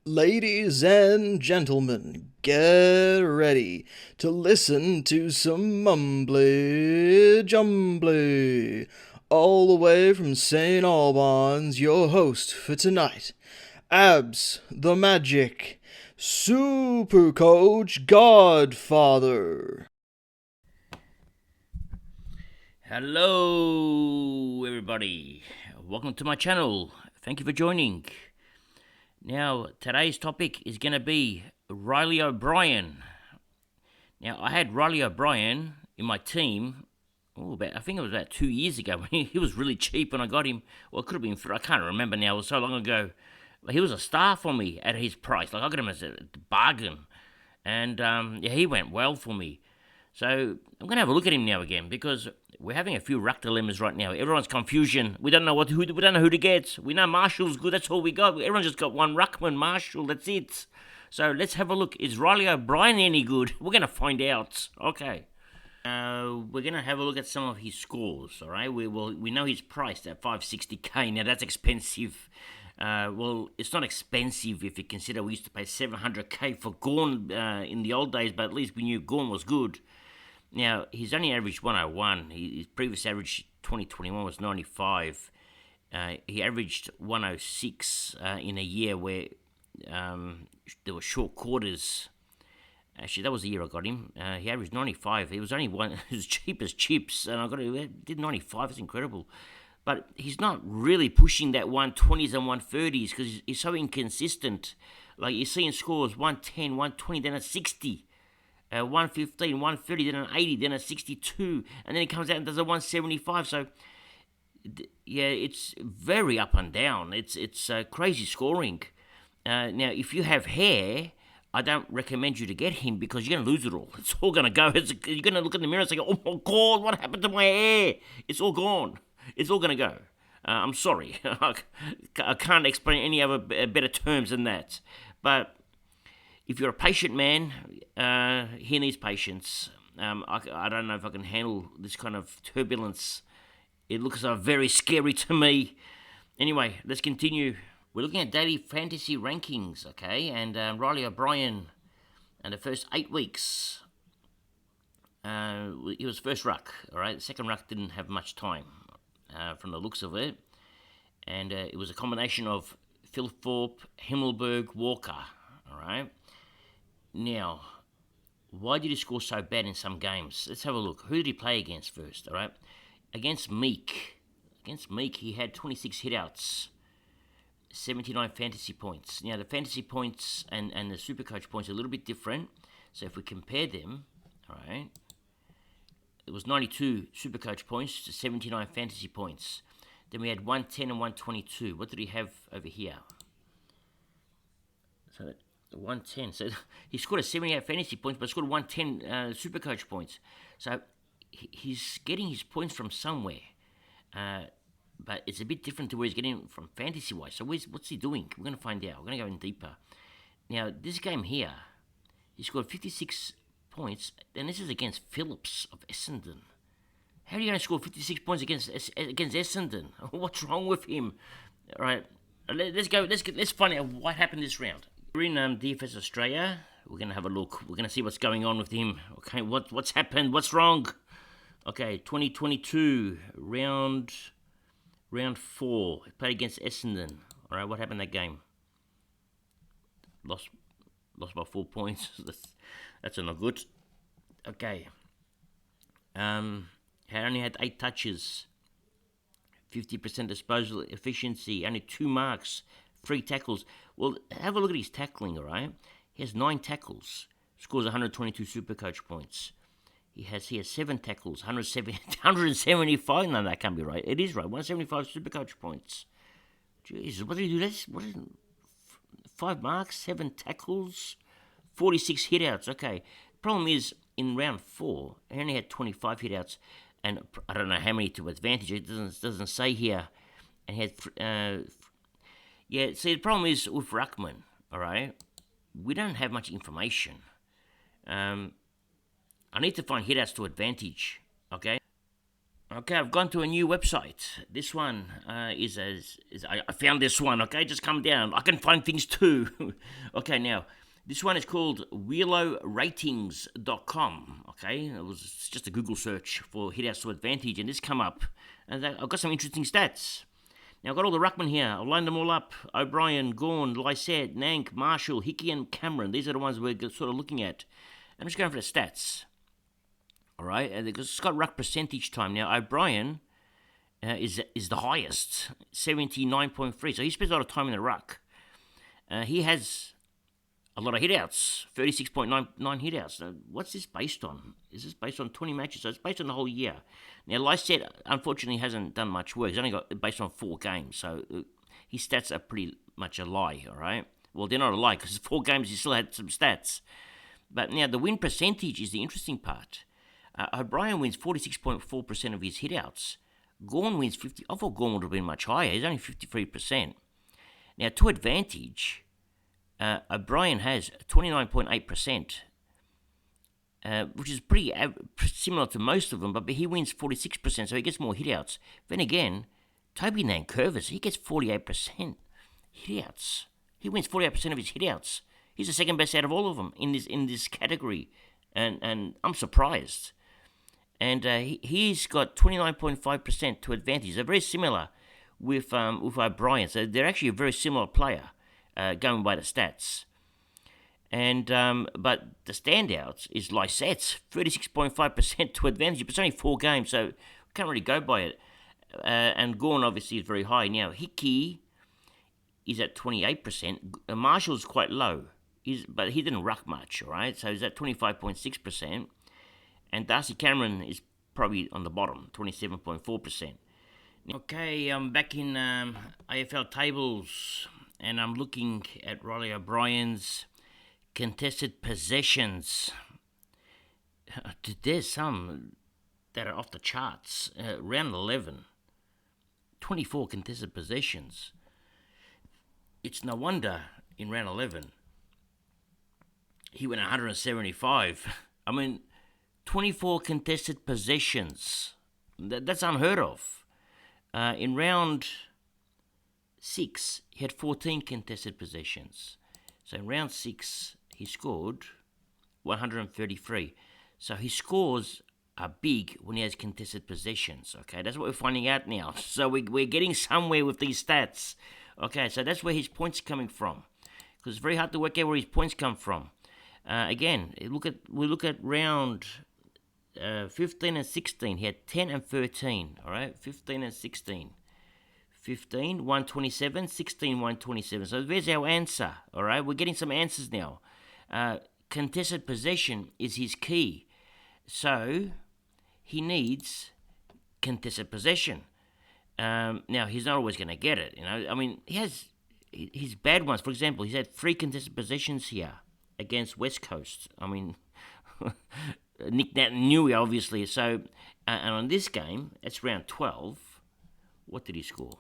Ladies and gentlemen, get ready to listen to some mumbly jumbly. All the way from St. Albans, your host for tonight, Abs the Magic, Supercoach Godfather. Hello, everybody. Welcome to my channel. Thank you for joining. Now, today's topic is going to be Reilly O'Brien. Now, I had Reilly O'Brien in my team. I think it was about 2 years ago. He was really cheap when I got him. Well, it could have been I can't remember now. It was so long ago. He was a star for me at his price. I got him as a bargain, and he went well for me. So I'm going to have a look at him now again because we're having a few ruck dilemmas right now. Everyone's confusion. We don't know we don't know who to get. We know Marshall's good. That's all we got. Everyone's just got one ruckman, Marshall. That's it. So let's have a look. Is Reilly O'Brien any good? We're going to find out. Okay. We're going to have a look at some of his scores. All right. We know he's priced at 560k. Now that's expensive. It's not expensive if you consider we used to pay 700k for Gorn in the old days, but at least we knew Gorn was good. Now, he's only averaged 101. His previous average 2021 was 95. He averaged 106 in a year where there were short quarters. Actually, that was the year I got him. He averaged 95. He was only one. He was cheap as chips, and I got him. Did 95. It's incredible. But he's not really pushing that 120s and 130s because he's so inconsistent. Like you're seeing scores 110, 120, then a 60. 115, 130, then an 80, then a 62, and then he comes out and does a 175. So, yeah, it's very up and down. It's crazy scoring. Now, if you have hair, I don't recommend you to get him because you're going to lose it all. It's all going to go. You're going to look in the mirror and say, oh my God, what happened to my hair? It's all gone. It's all going to go. I'm sorry. I can't explain any other better terms than that. But if you're a patient man, he needs patience. I don't know if I can handle this kind of turbulence. It looks very scary to me. Anyway, let's continue. We're looking at daily fantasy rankings, okay? And Reilly O'Brien, and the first 8 weeks, he was first ruck, all right? The second ruck didn't have much time from the looks of it. And it was a combination of Phil Thorpe, Himmelberg, Walker, all right? Now, why did he score so bad in some games? Let's have a look. Who did he play against first, all right? Against Meek, he had 26 hitouts, 79 fantasy points. Now, the fantasy points and the Supercoach points are a little bit different. So if we compare them, all right, it was 92 Supercoach points to 79 fantasy points. Then we had 110 and 122. What did he have over here? So that 110. So he scored a 78 fantasy points, but scored 110 Supercoach points. So he's getting his points from somewhere. But it's a bit different to where he's getting from fantasy-wise. So what's he doing? We're going to find out. We're going to go in deeper. Now, this game here, he scored 56 points, and this is against Phillips of Essendon. How are you going to score 56 points against Essendon? What's wrong with him? All right, let's go. Let's find out what happened this round. We're in DFS Australia. We're going to have a look. We're going to see what's going on with him. Okay, what's happened? What's wrong? Okay, 2022 round 4. He played against Essendon. All right, what happened that game? Lost by 4 points. That's not good. Okay. Only had 8 touches, 50% disposal efficiency, only 2 marks, 3 tackles. Well, have a look at his tackling, all right? He has 9 tackles, scores 122 Supercoach points. He has 7 tackles, 175. No, that can't be right. It is right, 175 Supercoach points. Jesus, what did he do? 5 marks, 7 tackles, 46 hitouts. Okay, problem is, in round 4, he only had 25 hitouts, and I don't know how many to advantage. It doesn't say here. And he had, see, the problem is with Ruckman, all right? We don't have much information. I need to find hitouts to advantage, okay? Okay, I've gone to a new website. This one I found this one. Okay, just come down. I can find things too. Okay, now this one is called WheeloRatings.com. Okay, it was just a Google search for hitouts to advantage, and this come up, and I've got some interesting stats. Now I've got all the ruckmen here. I've lined them all up. O'Brien, Gawn, Lysette, Nank, Marshall, Hickey, and Cameron. These are the ones we're sort of looking at. I'm just going for the stats. All right, and it's got ruck percentage time. Now O'Brien is the highest, 79.3. So he spends a lot of time in the ruck. He has a lot of hitouts, 36.99 hitouts. Now, what's this based on? Is this based on 20 matches? So it's based on the whole year. Now Lysette unfortunately hasn't done much work. He's only got based on 4 games, so his stats are pretty much a lie. All right. Well, they're not a lie because 4 games he still had some stats. But now the win percentage is the interesting part. O'Brien wins 46.4% of his hitouts. Gawn wins 50. I thought Gawn would have been much higher. He's only 53%. Now, to advantage, O'Brien has 29.8%, which is pretty similar to most of them, but he wins 46%, so he gets more hitouts. Then again, Toby Nankervis, he gets 48% hitouts. He wins 48% of his hitouts. He's the second best out of all of them in this category, and I'm surprised. And he's got 29.5% to advantage. They're very similar with O'Brien. So they're actually a very similar player, going by the stats. And but the standouts is Lysette's 36.5% to advantage. But it's only 4 games, so can't really go by it. And Gawn obviously is very high. Now Hickey is at 28%. Marshall's quite low, but he didn't ruck much, all right? So he's at 25.6%. And Darcy Cameron is probably on the bottom, 27.4%. Okay, I'm back in AFL tables, and I'm looking at Reilly O'Brien's contested possessions. There's some that are off the charts. Round 11, 24 contested possessions. It's no wonder in round 11 he went 175. I mean, 24 contested possessions. That's unheard of. In round 6, he had 14 contested possessions. So in round 6, he scored 133. So his scores are big when he has contested possessions. Okay, that's what we're finding out now. So we're getting somewhere with these stats. Okay, so that's where his points are coming from. Because it's very hard to work out where his points come from. Again, we look at round 15 and 16, he had 10 and 13, all right? 15 and 16. 15, 127, 16, 127. So there's our answer, all right? We're getting some answers now. Contested possession is his key. So he needs contested possession. Now, he's not always going to get it, you know? I mean, he has his bad ones. For example, he's had 3 contested possessions here against West Coast. I mean... Nick Nui, obviously. So, and on this game, it's round 12. What did he score?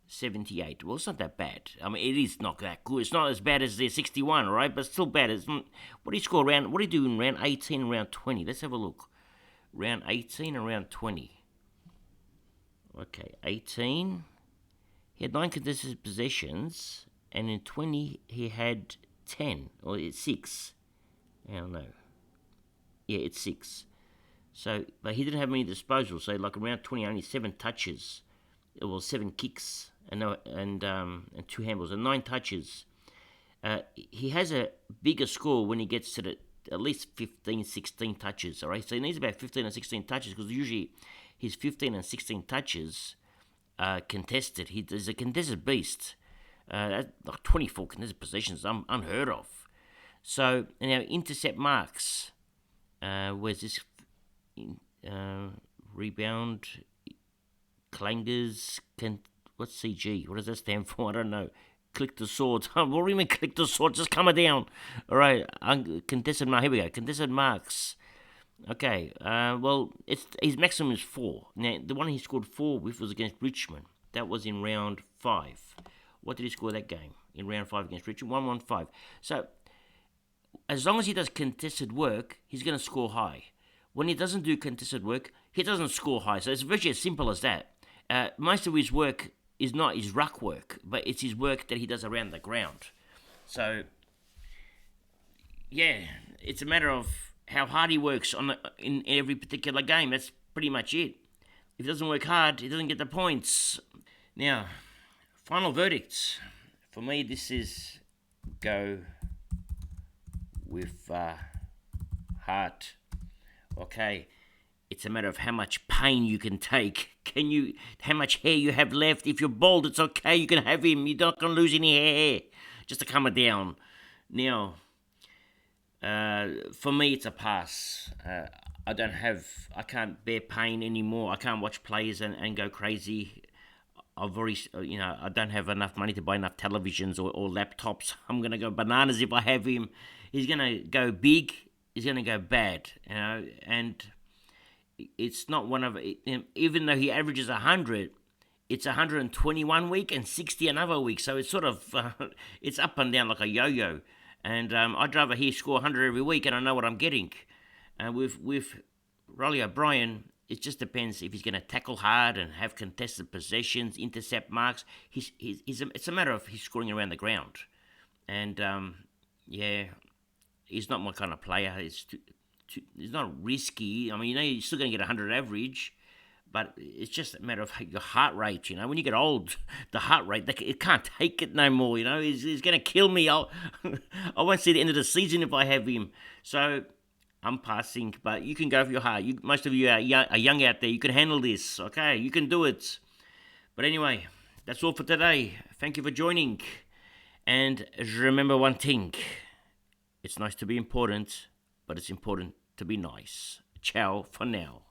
78. Well, it's not that bad. I mean, it is not that good. It's not as bad as the 61, right? But still bad. What did he score what did he do in round 18 and round 20? Let's have a look. Round 18 and round 20. Okay, 18. He had 9 contested possessions, and in 20 he had 10 or 6. I don't know. Yeah, it's 6. So, but he didn't have many disposals. So, like around 20, only 7 touches. It was 7 kicks and 2 handballs and 9 touches. He has a bigger score when he gets to at least 15, 16 touches. All right, so he needs about 15 or 16 touches because usually his 15 and 16 touches are contested. He's a contested beast. Like 24 contested possessions, unheard of. So, now intercept marks. Where's this? Rebound, clangers, what's CG? What does that stand for? I don't know. Click the swords. What do you mean click the swords? Just come down. All right. Contested marks. Here we go. Contested marks. Okay. Well, his maximum is 4. Now, the one he scored 4 with was against Richmond. That was in round 5. What did he score that game? In round 5 against Richmond? 115. So, as long as he does contested work, he's going to score high. When he doesn't do contested work, he doesn't score high. So it's virtually as simple as that. Most of his work is not his ruck work, but it's his work that he does around the ground. So, yeah, it's a matter of how hard he works in every particular game. That's pretty much it. If he doesn't work hard, he doesn't get the points. Now, final verdicts. For me, this is go with heart. Okay, it's a matter of how much pain you can take. How much hair you have left? If you're bald, it's okay. You can have him. You're not gonna lose any hair. Just to calm it down. Now, for me, it's a pass. I can't bear pain anymore. I can't watch players and go crazy. I've already, I don't have enough money to buy enough televisions or laptops. I'm going to go bananas if I have him. He's going to go big. He's going to go bad, and it's not one of, even though he averages 100, it's 121 week and 60 another week. So it's sort of, it's up and down like a yo-yo. And I'd rather he score 100 every week and I know what I'm getting. With Reilly O'Brien, it just depends if he's going to tackle hard and have contested possessions, intercept marks. It's a matter of he's scoring around the ground. And, he's not my kind of player. He's not risky. I mean, he's still going to get 100 average, but it's just a matter of your heart rate. When you get old, the heart rate, it can't take it no more. He's going to kill me. I won't see the end of the season if I have him. So I'm passing, but you can go for your heart. Most of you are young out there. You can handle this, okay? You can do it. But anyway, that's all for today. Thank you for joining. And remember one thing. It's nice to be important, but it's important to be nice. Ciao for now.